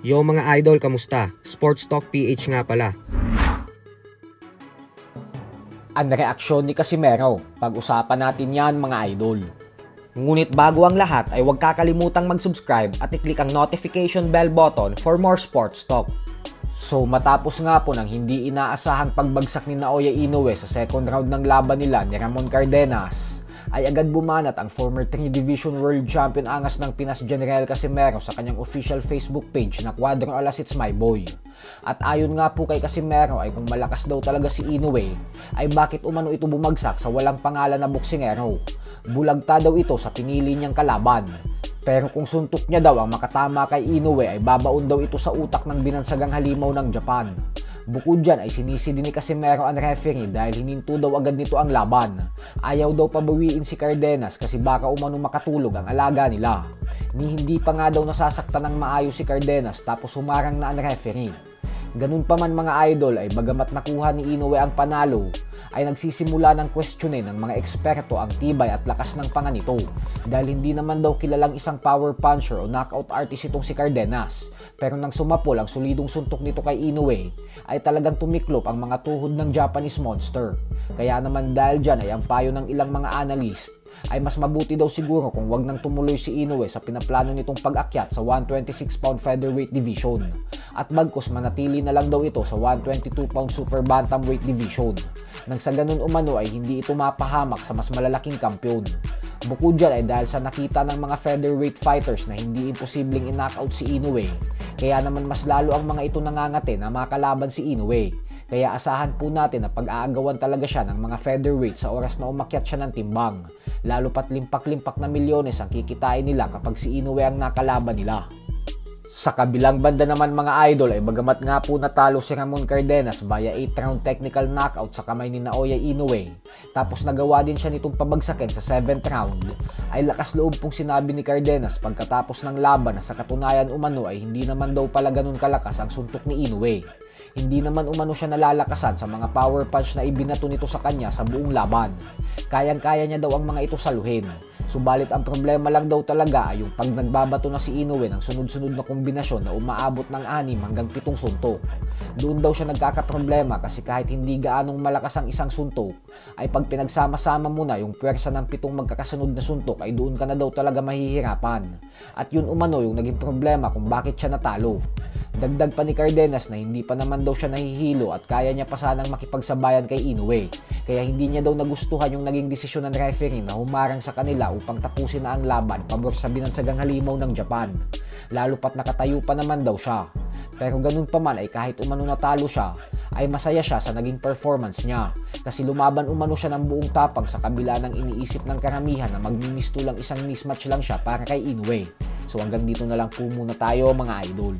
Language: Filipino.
Yo mga idol, kamusta? Sports Talk PH nga pala. Ang reaksyon ni Casimero, pag-usapan natin yan mga idol. Ngunit bago ang lahat ay huwag kakalimutang mag-subscribe at i-click ang notification bell button for more sports talk. So matapos nga po ng hindi inaasahang pagbagsak ni Naoya Inoue sa second round ng laban nila ni Ramon Cardenas, ay agad bumanat ang former 3 Division World Champion angas ng Pinas General Casimero sa kanyang official Facebook page na Cuadro Alas It's My Boy. At ayon nga po kay Casimero ay kung malakas daw talaga si Inoue, ay bakit umano ito bumagsak sa walang pangalan na boksingero? Bulagta daw ito sa pinili niyang kalaban. Pero kung suntok niya daw ang makatama kay Inoue ay babaon daw ito sa utak ng binansagang halimaw ng Japan. Bukod dyan ay sinisi din ni Casimero ang referee dahil hininto daw agad nito ang laban. Ayaw daw pabawiin si Cardenas kasi baka umano makatulog ang alaga nila. Hindi pa nga daw nasasaktan ng maayos si Cardenas tapos humarang na ang referee. Ganun pa man mga idol ay bagamat nakuha ni Inoue ang panalo, ay nagsisimula ng questionin ng mga eksperto ang tibay at lakas ng panga nito dahil hindi naman daw kilalang isang power puncher o knockout artist itong si Cardenas. Pero nang sumapol ang solidong suntok nito kay Inoue ay talagang tumiklop ang mga tuhod ng Japanese monster. Kaya naman dahil dyan ay ang payo ng ilang mga analyst ay mas mabuti daw siguro kung wag nang tumuloy si Inoue sa pinaplano nitong pag-akyat sa 126-pound featherweight division at bagkus manatili na lang daw ito sa 122-pound super bantamweight division nang sa ganun umano ay hindi ito mapahamak sa mas malalaking kampyon. Bukod dyan ay dahil sa nakita ng mga featherweight fighters na hindi imposibleng in-knockout si Inoue, kaya naman mas lalo ang mga ito nangangate na makalaban si Inoue. Kaya asahan po natin na pag-aagawan talaga siya ng mga featherweight sa oras na umakyat siya ng timbang. Lalo pat limpak-limpak na milyones ang kikitain nila kapag si Inoue ang nakalaban nila. Sa kabilang banda naman mga idol ay bagamat nga po natalo si Ramon Cardenas via 8-round technical knockout sa kamay ni Naoya Inoue, tapos nagawa din siya nitong pabagsakin sa 7th round, ay lakas loob pong sinabi ni Cardenas pagkatapos ng laban na sa katunayan umano ay hindi naman daw pala ganun kalakas ang suntok ni Inoue. Hindi naman umano siya nalalakasan sa mga power punch na ibinato nito sa kanya sa buong laban. Kayang-kaya niya daw ang mga ito saluhin. Subalit ang problema lang daw talaga ay yung pag nagbabato na si Inoue ng sunod-sunod na kombinasyon na umaabot ng 6 hanggang 7 suntok. Doon daw siya nagkakaproblema kasi kahit hindi gaanong malakas ang isang suntok, ay pag pinagsama-sama mo na yung puwersa ng 7 magkakasunod na suntok ay doon ka na daw talaga mahihirapan. At yun umano yung naging problema kung bakit siya natalo. Dagdag pa ni Cardenas na hindi pa naman daw siya nahihilo at kaya niya pa sanang makipagsabayan kay Inoue. Kaya hindi niya daw nagustuhan yung naging desisyon ng referee na humarang sa kanila upang tapusin na ang laban pabor sa binansagang halimaw ng Japan. Lalo pat nakatayo pa naman daw siya. Pero ganun pa man ay kahit umano natalo siya, ay masaya siya sa naging performance niya. Kasi lumaban umano siya ng buong tapang sa kabila ng iniisip ng karamihan na magmimisto lang isang mismatch lang siya para kay Inoue. So hanggang dito na lang po muna tayo mga idol.